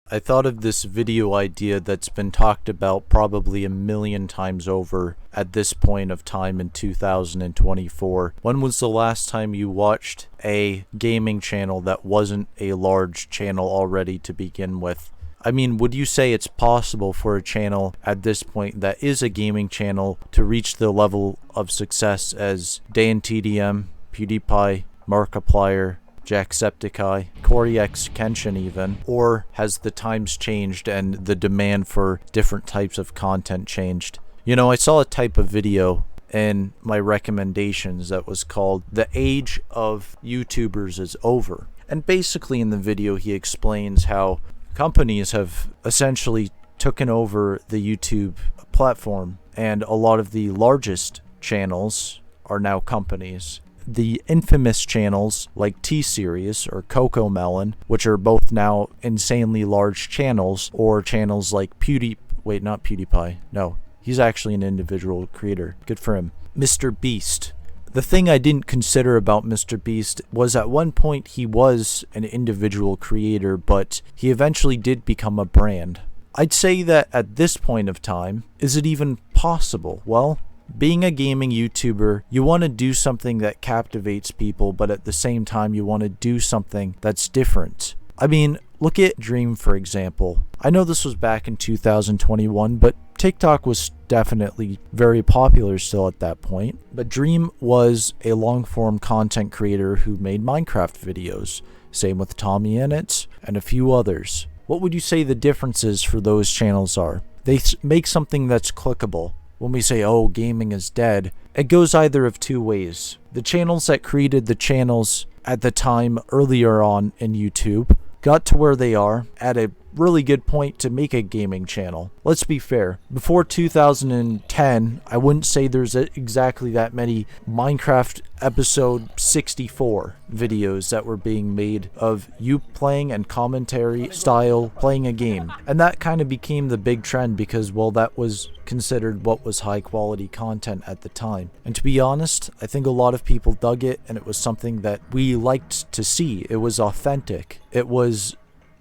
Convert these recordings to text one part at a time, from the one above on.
I thought of this video idea that's been talked about probably a million times over at this point of time in 2024. When was the last time you watched a gaming channel that wasn't a large channel already to begin with? I mean, would you say it's possible for a channel at this point that is a gaming channel to reach the level of success as DanTDM, PewDiePie, Markiplier, Jacksepticeye, Corey X Kenshin even? Or has the times changed and the demand for different types of content changed? You know, I saw a type of video in my recommendations that was called "The Age of YouTubers is Over." And basically in the video he explains how companies have essentially taken over the YouTube platform, and a lot of the largest channels are now companies. The infamous channels like T-Series or Coco Melon, which are both now insanely large channels, or channels like not PewDiePie. No, he's actually an individual creator. Good for him. Mr. Beast. The thing I didn't consider about Mr. Beast was at one point he was an individual creator, but he eventually did become a brand. I'd say that at this point of time, is it even possible? Well, being a gaming YouTuber, you want to do something that captivates people, but at the same time you want to do something that's different. I mean, look at Dream, for example. I know this was back in 2021, but TikTok was definitely very popular still at that point. But Dream was a long-form content creator who made Minecraft videos. Same with Tommy Innit and a few others. What would you say the differences for those channels are? They make something that's clickable. When we say, oh, gaming is dead, it goes either of two ways. The channels that created the channels at the time earlier on in YouTube got to where they are at a really good point to make a gaming channel. Let's be fair. Before 2010, I wouldn't say there's exactly that many Minecraft episode 64 videos that were being made of you playing and commentary style playing a game. And that kind of became the big trend because, well, that was considered what was high quality content at the time. And to be honest, I think a lot of people dug it, and it was something that we liked to see. It was authentic. It was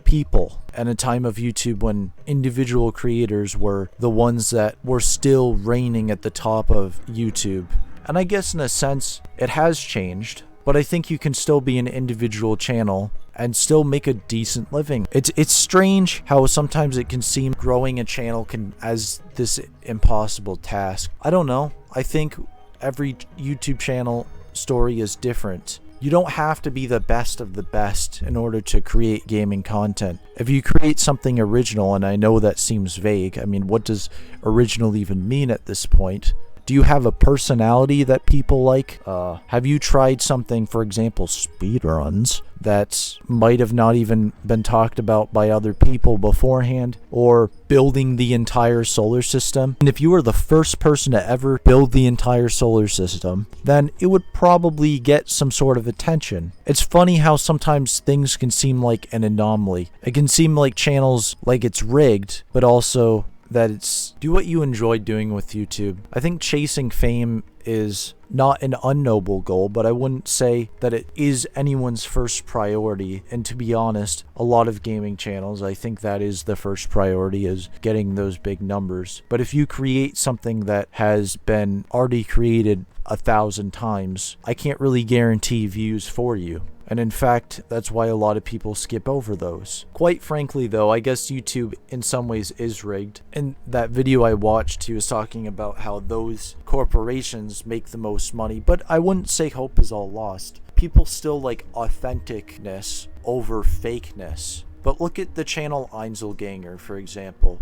people at a time of YouTube when individual creators were the ones that were still reigning at the top of YouTube. And I guess in a sense it has changed, but I think you can still be an individual channel and still make a decent living. It's strange how sometimes it can seem growing a channel as this impossible task. I don't know. I think every YouTube channel story is different. You don't have to be the best of the best in order to create gaming content. If you create something original, and I know that seems vague, I mean, what does original even mean at this point? Do you have a personality that people like? Have you tried something, for example, speedruns, that might have not even been talked about by other people beforehand? Or building the entire solar system? And if you were the first person to ever build the entire solar system, then it would probably get some sort of attention. It's funny how sometimes things can seem like an anomaly. It can seem like channels, like it's rigged, but also that it's do what you enjoy doing with YouTube. I think chasing fame is not an unknoble goal, but I wouldn't say that it is anyone's first priority. And to be honest, a lot of gaming channels, I think that is the first priority, is getting those big numbers. But if you create something that has been already created 1,000 times, I can't really guarantee views for you. And in fact, that's why a lot of people skip over those. Quite frankly though, I guess YouTube in some ways is rigged. In that video I watched, he was talking about how those corporations make the most money, but I wouldn't say hope is all lost. People still like authenticness over fakeness. But look at the channel Einzelganger, for example.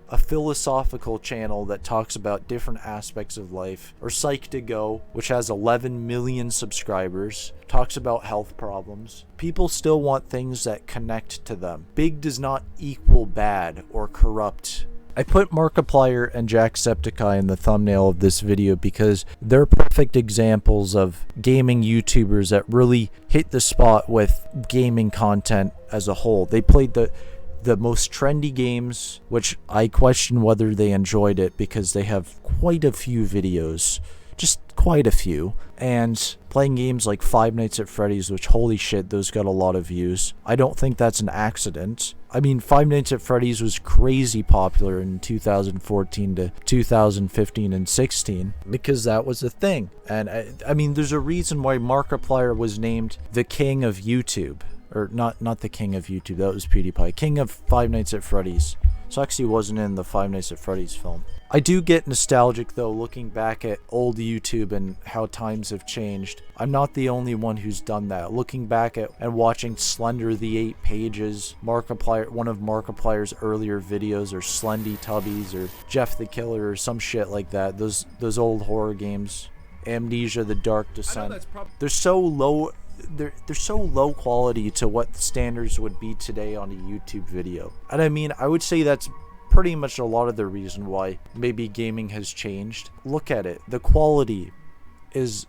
A philosophical channel that talks about different aspects of life. Or Psych2Go, which has 11 million subscribers, talks about health problems. People still want things that connect to them. Big does not equal bad or corrupt. I put Markiplier and Jacksepticeye in the thumbnail of this video because they're perfect examples of gaming YouTubers that really hit the spot with gaming content as a whole. They played the most trendy games, which I question whether they enjoyed it because they have quite a few videos. Just quite a few, and playing games like Five Nights at Freddy's, which holy shit, those got a lot of views. I don't think that's an accident. I mean, Five Nights at Freddy's was crazy popular in 2014 to 2015 and 16 because that was a thing. And I mean, there's a reason why Markiplier was named the king of YouTube. Or not the king of YouTube, that was PewDiePie. King of Five Nights at Freddy's. So actually wasn't in the Five Nights at Freddy's film. I do get nostalgic though, looking back at old YouTube and how times have changed. I'm not the only one who's done that. Looking back at and watching Slender the 8 Pages, Markiplier, one of Markiplier's earlier videos, or Slendy Tubbies, or Jeff the Killer, or some shit like that. Those old horror games. Amnesia: The Dark Descent. They're so low. They're so low quality to what the standards would be today on a YouTube video. And I mean, I would say that's pretty much a lot of the reason why maybe gaming has changed. Look at it. The quality is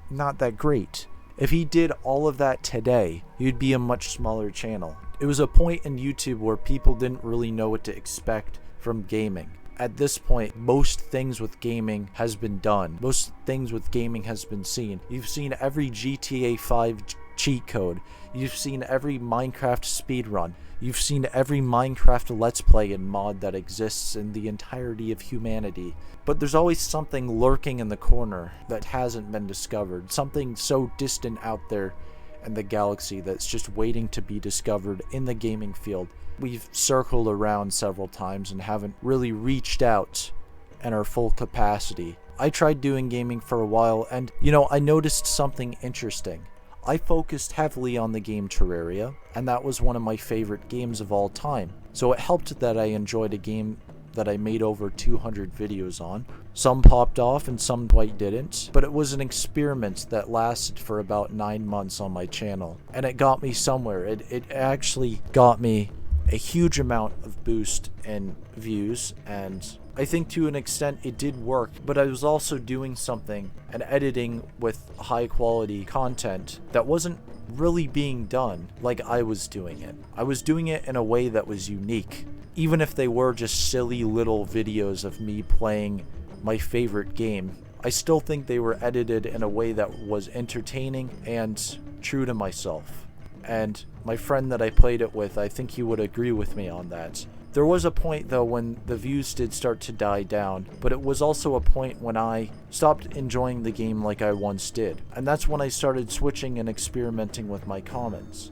not that great. If he did all of that today, he'd be a much smaller channel. It was a point in YouTube where people didn't really know what to expect from gaming. At this point, most things with gaming has been done. Most things with gaming has been seen. You've seen every GTA 5 cheat code. You've seen every Minecraft speedrun. You've seen every Minecraft Let's Play and mod that exists in the entirety of humanity. But there's always something lurking in the corner that hasn't been discovered. Something so distant out there in the galaxy that's just waiting to be discovered in the gaming field. We've circled around several times and haven't really reached out in our full capacity. I tried doing gaming for a while and, you know, I noticed something interesting. I focused heavily on the game Terraria, and that was one of my favorite games of all time. So it helped that I enjoyed a game that I made over 200 videos on. Some popped off and some quite didn't, but it was an experiment that lasted for about 9 months on my channel, and it got me somewhere. It actually got me a huge amount of boost in views, and I think to an extent it did work, but I was also doing something and editing with high quality content that wasn't really being done like I was doing it. I was doing it in a way that was unique. Even if they were just silly little videos of me playing my favorite game, I still think they were edited in a way that was entertaining and true to myself. And my friend that I played it with, I think he would agree with me on that. There was a point though when the views did start to die down, but it was also a point when I stopped enjoying the game like I once did. And that's when I started switching and experimenting with my content.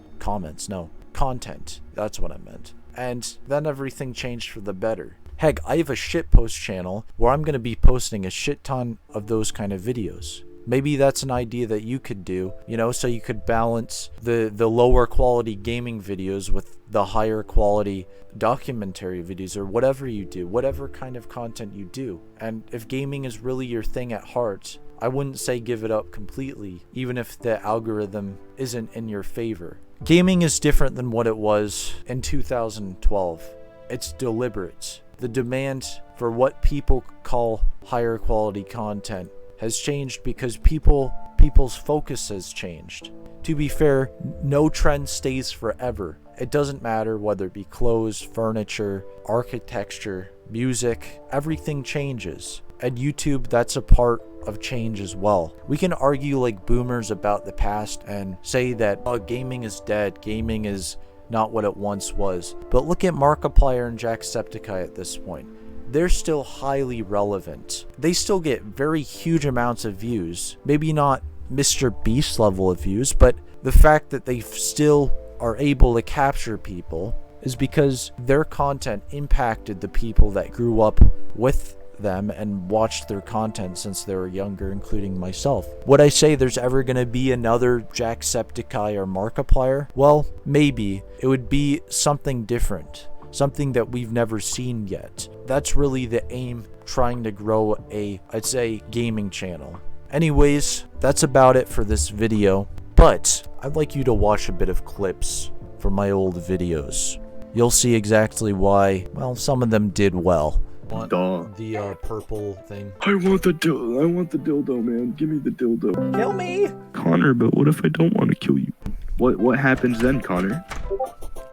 That's what I meant. And then everything changed for the better. Heck, I have a shitpost channel where I'm going to be posting a shit ton of those kind of videos. Maybe that's an idea that you could do, you know, so you could balance the lower quality gaming videos with the higher quality documentary videos, or whatever you do, whatever kind of content you do. And if gaming is really your thing at heart, I wouldn't say give it up completely, even if the algorithm isn't in your favor. Gaming is different than what it was in 2012. It's deliberate. The demand for what people call higher quality content has changed because people's focus has changed. To be fair, no trend stays forever. It doesn't matter whether it be clothes, furniture, architecture, music, everything changes. At YouTube, that's a part of change as well. We can argue like boomers about the past and say that gaming is dead, gaming is not what it once was. But look at Markiplier and Jacksepticeye at this point. They're still highly relevant. They still get very huge amounts of views. Maybe not Mr. Beast level of views, but the fact that they still are able to capture people is because their content impacted the people that grew up with them and watched their content since they were younger, including myself. Would I say there's ever going to be another Jacksepticeye or Markiplier? Well, maybe. It would be something different. Something that we've never seen yet. That's really the aim, trying to grow I'd say, gaming channel. Anyways, that's about it for this video, but I'd like you to watch a bit of clips from my old videos. You'll see exactly why, well, some of them did well. Want the purple thing? I want the dildo, man. Give me the dildo. Kill me! Connor, but what if I don't want to kill you? What happens then, Connor?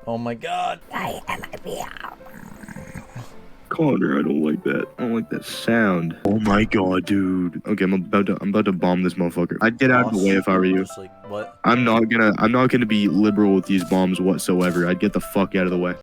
Oh my god. Connor, I don't like that. I don't like that sound. Oh my god, dude. Okay, I'm about to bomb this motherfucker. I'd get out of the way if I were you. Just like, what? I'm not gonna be liberal with these bombs whatsoever. I'd get the fuck out of the way.